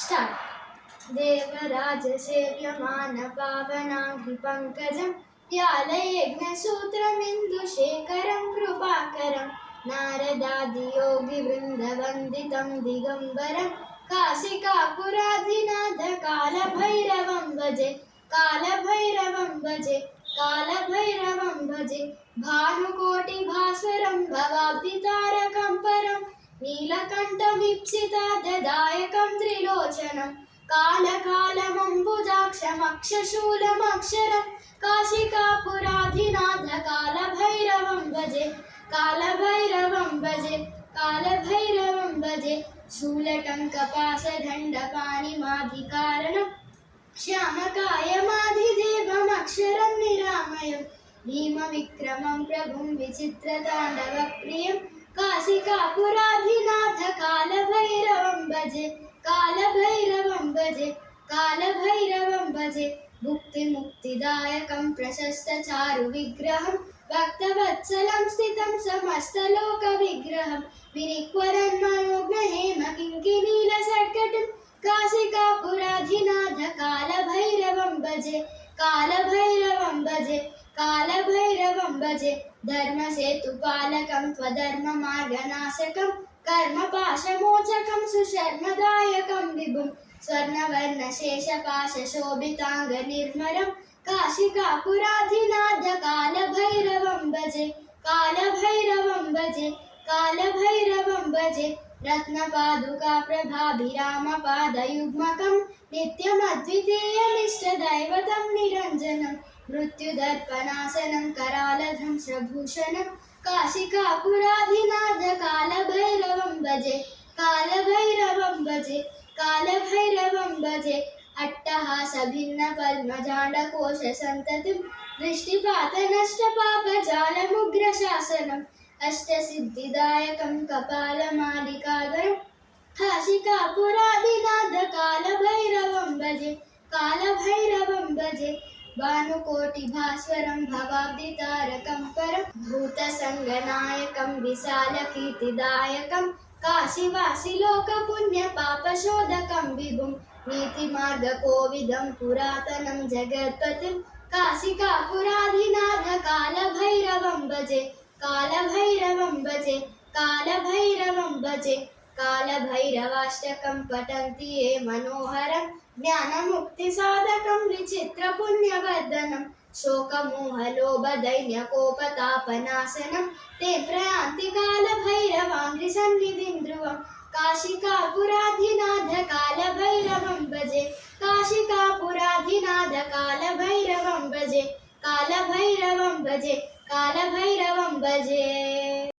Start. देवराजसेव्यमानपावनाङ्घ्रिपङ्कजं व्यालयज्ञसूत्रमिन्दुशेखरं कृपाकरं नारदादियोगिवृन्दवन्दितं दिगम्बरं काशिकापुराधिनाथकालभैरवं भजे कालभैरवं भजे कालभैरवं भजे भानुकोटिभास्वरं भवाब्धितारकं परं नीलकण्ठमीप्सितादायकं त्रिलोचनं कालकालमम्बुजाक्षमक्षशूलमक्षरं काशिकापुराधिनाथ कालभैरवं भजे कालभैरवं भजे कालभैरवं भजे शूलटङ्कपाशदण्डपाणिमाधिकारणं श्यामकायमाधिदेवमक्षरं निरामयं भीमविक्रमं प्रभुं विचित्रताण्डवप्रियं काशिकापुराधिनाथ कालभैरवं भजे कालभैरवं भजे कालभैरवं भजे भुक्तिमुक्तिदायकं प्रशस्तचारुविग्रहं भक्तवत्सलं स्थितं समस्तलोकविग्रहं विनिक्वरन्मनोज्ञहेमकिङ्किणीलसत्कटं काशिकापुराधिनाथ कालभैरवं भजे कालभैरवं भजे कालभैरवं भजे धर्मसेतुपालकं त्वधर्ममार्गनाशकं कर्मपाशमोचकं सुशर्मदायकं विभुं स्वर्णवर्णशेषपाशशोभिताङ्गनिर्मलं काशिकापुराधिनाथ कालभैरवं भजे कालभैरवं भजे कालभैरवं भजे रत्नपादुकाप्रभाभिरामपादयुग्मकं नित्यमद्वितीयमिष्टदैवतं निरञ्जनं मृत्युदर्पणासनं करालध्वंसभूषणं काशिकापुराधिनाथ कालभैरवं भजे कालभैरवं भजे कालभैरवं भजे अट्टहासभिन्नपद्मजाण्डकोशसन्ततिं दृष्टिपातनष्टपापजालमुग्रशासनम् अष्टसिद्धिदायकं कपालमालिकाधरं काशिकापुराधिनाथ कालभैरवं भजे कालभैरवं भजे भानुकोटिभास्वरं भवाब्धितारकं परं भूतसङ्गनायकं विशालकीर्तिदायकं काशीवासिलोकपुण्यपापशोधकं विभुं नीतिमार्गकोविदं पुरातनं जगत्पतिं काशिकापुराधिनाथ कालभैरवं भजे कालभैरवं भजे कालभैरवं भजे कालभैरवाष्टकं पठन्ति ये मनोहरं ज्ञानमुक्तिसाधकं विचित्रपुण्यवर्धनं शोकमोहलोभदैन्यकोपतापनाशनं ते प्रयान्ति कालभैरवाङ्घ्रिसन्निधिं ध्रुवं काशिकापुराधिनाथ कालभैरवं भजे काशिकापुराधिनाथ कालभैरवं भजे कालभैरवं भजे कालभैरवं भजे।